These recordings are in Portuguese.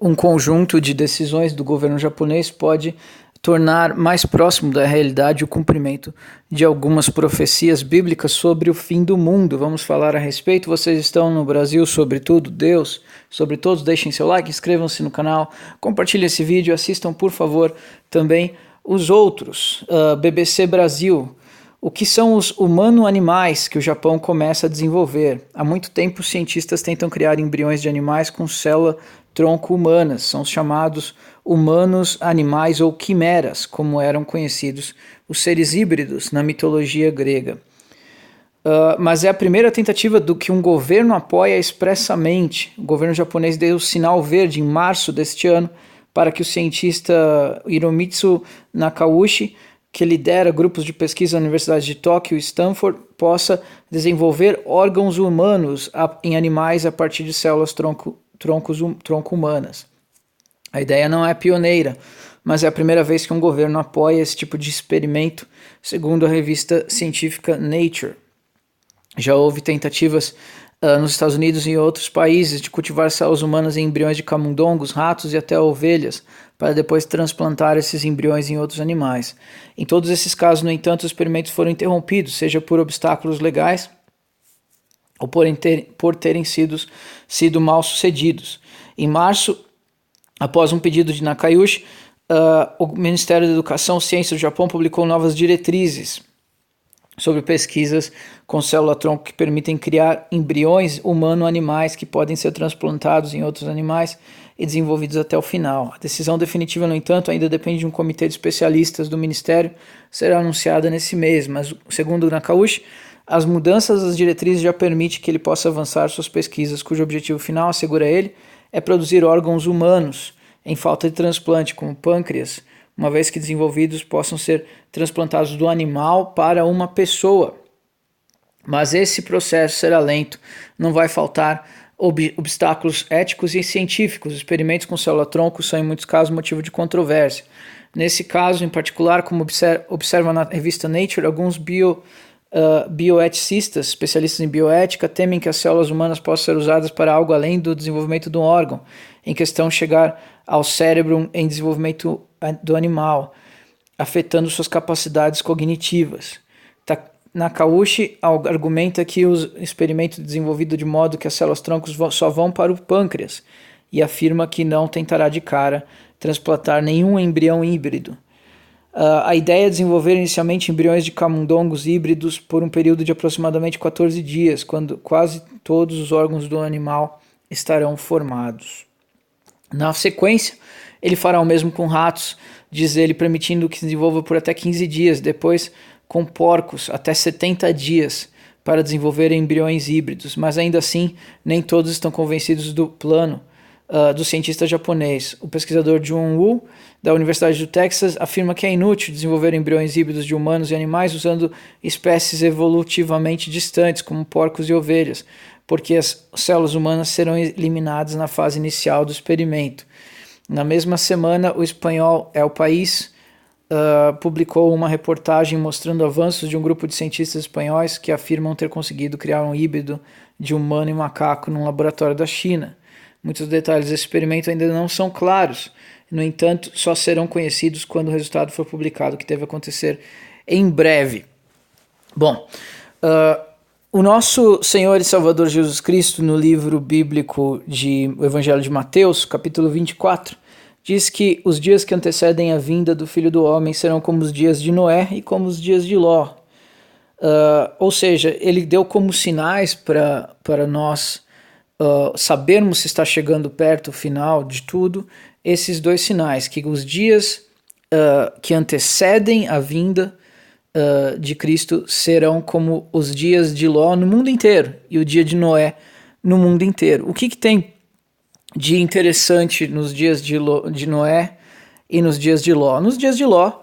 um conjunto de decisões do governo japonês pode tornar mais próximo da realidade o cumprimento de algumas profecias bíblicas sobre o fim do mundo. Vamos falar a respeito. Vocês estão no Brasil, sobretudo, Deus, sobre todos, deixem seu like, inscrevam-se no canal, compartilhem esse vídeo, assistam, por favor, também os outros. BBC Brasil. O que são os humano-animais que o Japão começa a desenvolver? Há muito tempo, os cientistas tentam criar embriões de animais com célula-tronco humanas. São os chamados humanos animais ou quimeras, como eram conhecidos os seres híbridos na mitologia grega. Mas é a primeira tentativa do que um governo apoia expressamente. O governo japonês deu o sinal verde em março deste ano para que o cientista Hiromitsu Nakauchi, que lidera grupos de pesquisa na Universidade de Tóquio e Stanford, possa desenvolver órgãos humanos em animais a partir de células tronco humanas. A ideia não é pioneira, mas é a primeira vez que um governo apoia esse tipo de experimento, segundo a revista científica Nature. Já houve tentativas nos Estados Unidos e em outros países de cultivar células humanas em embriões de camundongos, ratos e até ovelhas, para depois transplantar esses embriões em outros animais. Em todos esses casos, no entanto, os experimentos foram interrompidos, seja por obstáculos legais ou por terem sido mal sucedidos. Em março, após um pedido de Nakauchi, o Ministério da Educação e Ciência do Japão publicou novas diretrizes sobre pesquisas com célula-tronco que permitem criar embriões humano-animais que podem ser transplantados em outros animais e desenvolvidos até o final. A decisão definitiva, no entanto, ainda depende de um comitê de especialistas do Ministério, será anunciada nesse mês, mas, segundo Nakauchi, as mudanças das diretrizes já permitem que ele possa avançar suas pesquisas, cujo objetivo final, assegura ele, é produzir órgãos humanos em falta de transplante, como pâncreas, uma vez que desenvolvidos possam ser transplantados do animal para uma pessoa. Mas esse processo será lento, não vai faltar obstáculos éticos e científicos. Os experimentos com célula-tronco são, em muitos casos, motivo de controvérsia. Nesse caso, em particular, como observa na revista Nature, alguns bioeticistas, especialistas em bioética, temem que as células humanas possam ser usadas para algo além do desenvolvimento do órgão, em questão chegar ao cérebro em desenvolvimento do animal, afetando suas capacidades cognitivas. Nakauchi argumenta que o experimento desenvolvido de modo que as células-troncos só vão para o pâncreas e afirma que não tentará de cara transplantar nenhum embrião híbrido. A ideia é desenvolver inicialmente embriões de camundongos híbridos por um período de aproximadamente 14 dias, quando quase todos os órgãos do animal estarão formados. Na sequência, ele fará o mesmo com ratos, diz ele, permitindo que se desenvolva por até 15 dias, depois com porcos até 70 dias para desenvolver embriões híbridos, mas ainda assim nem todos estão convencidos do plano do cientista japonês. O pesquisador Jun Woo, da Universidade do Texas, afirma que é inútil desenvolver embriões híbridos de humanos e animais usando espécies evolutivamente distantes, como porcos e ovelhas, porque as células humanas serão eliminadas na fase inicial do experimento. Na mesma semana, o espanhol El País publicou uma reportagem mostrando avanços de um grupo de cientistas espanhóis que afirmam ter conseguido criar um híbrido de humano e macaco num laboratório da China. Muitos detalhes desse experimento ainda não são claros, no entanto, só serão conhecidos quando o resultado for publicado, que deve acontecer em breve. Bom, o nosso Senhor e Salvador Jesus Cristo, no livro bíblico o Evangelho de Mateus, capítulo 24, diz que os dias que antecedem a vinda do Filho do Homem serão como os dias de Noé e como os dias de Ló. Ou seja, ele deu como sinais para nós sabermos se está chegando perto o final de tudo, esses dois sinais, que os dias que antecedem a vinda de Cristo serão como os dias de Ló no mundo inteiro e o dia de Noé no mundo inteiro. O que tem de interessante nos dias de Noé e nos dias de Ló? Nos dias de Ló,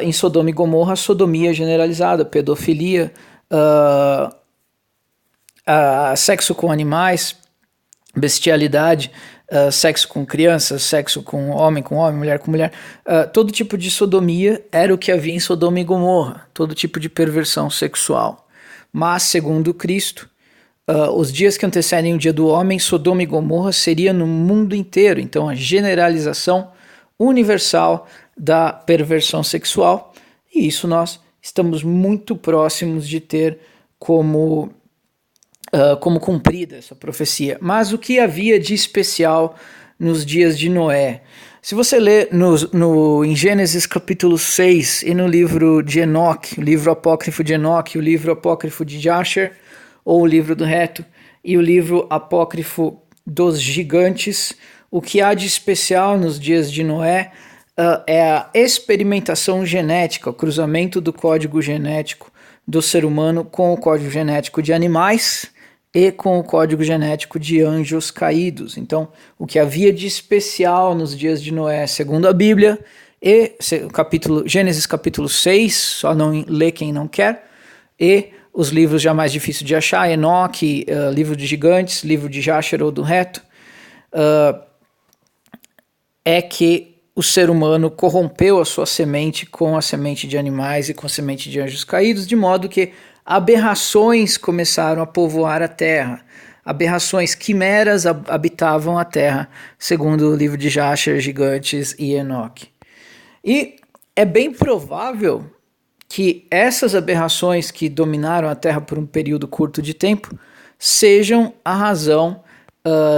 em Sodoma e Gomorra, sodomia generalizada, pedofilia, sexo com animais, bestialidade, sexo com crianças, sexo com homem, mulher com mulher, todo tipo de sodomia era o que havia em Sodoma e Gomorra, todo tipo de perversão sexual. Mas, segundo Cristo, os dias que antecedem o dia do homem, Sodoma e Gomorra seria no mundo inteiro. Então, a generalização universal da perversão sexual, e isso nós estamos muito próximos de ter como cumprida essa profecia. Mas o que havia de especial nos dias de Noé? Se você ler em Gênesis capítulo 6 e no livro de Enoque, o livro apócrifo de Enoque, o livro apócrifo de Jasher, ou o livro do Reto, e o livro apócrifo dos gigantes, o que há de especial nos dias de Noé é a experimentação genética, o cruzamento do código genético do ser humano com o código genético de animais e com o código genético de anjos caídos. Então, o que havia de especial nos dias de Noé, segundo a Bíblia, e Gênesis capítulo 6, só não lê quem não quer, e os livros já mais difíceis de achar, Enoque, livro de gigantes, livro de Jasher ou do Reto, é que o ser humano corrompeu a sua semente com a semente de animais e com a semente de anjos caídos, de modo que aberrações começaram a povoar a terra. Aberrações, quimeras habitavam a terra, segundo o livro de Jasher, Gigantes e Enoque. E é bem provável que essas aberrações que dominaram a terra por um período curto de tempo sejam a razão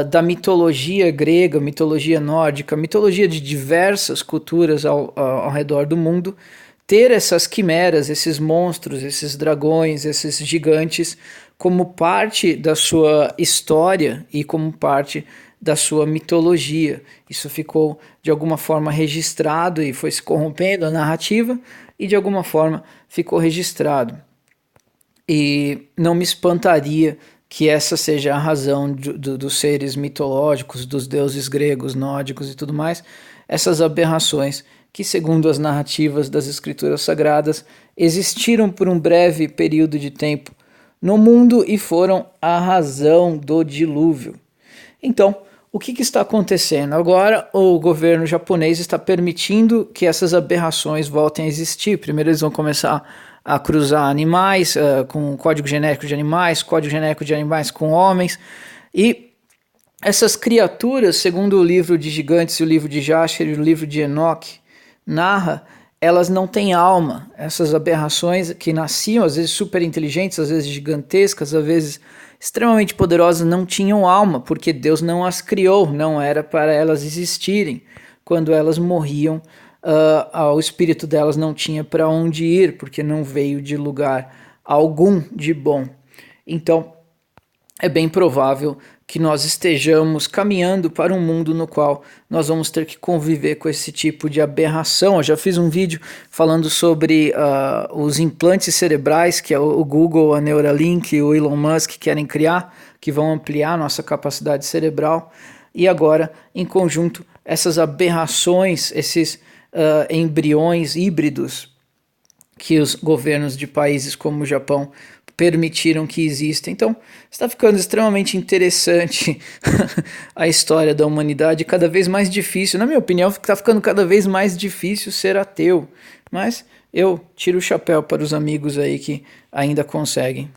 da mitologia grega, mitologia nórdica, mitologia de diversas culturas ao redor do mundo, ter essas quimeras, esses monstros, esses dragões, esses gigantes como parte da sua história e como parte da sua mitologia. Isso ficou de alguma forma registrado e foi se corrompendo a narrativa e de alguma forma ficou registrado. E não me espantaria que essa seja a razão dos seres mitológicos, dos deuses gregos, nórdicos e tudo mais, essas aberrações que, segundo as narrativas das escrituras sagradas, existiram por um breve período de tempo no mundo e foram a razão do dilúvio. Então, o que está acontecendo? Agora o governo japonês está permitindo que essas aberrações voltem a existir. Primeiro eles vão começar a cruzar animais com código genético de animais, código genético de animais com homens, e essas criaturas, segundo o livro de Gigantes, o livro de Jasher e o livro de Enoque, narra, elas não têm alma. Essas aberrações que nasciam, às vezes super inteligentes, às vezes gigantescas, às vezes extremamente poderosas, não tinham alma, porque Deus não as criou, não era para elas existirem. Quando elas morriam, o espírito delas não tinha para onde ir, porque não veio de lugar algum de bom. Então, é bem provável que nós estejamos caminhando para um mundo no qual nós vamos ter que conviver com esse tipo de aberração. Eu já fiz um vídeo falando sobre os implantes cerebrais que o Google, a Neuralink e o Elon Musk querem criar, que vão ampliar nossa capacidade cerebral. E agora, em conjunto, essas aberrações, esses embriões híbridos que os governos de países como o Japão permitiram que exista. Então, está ficando extremamente interessante a história da humanidade, cada vez mais difícil. Na minha opinião, está ficando cada vez mais difícil ser ateu. Mas eu tiro o chapéu para os amigos aí que ainda conseguem.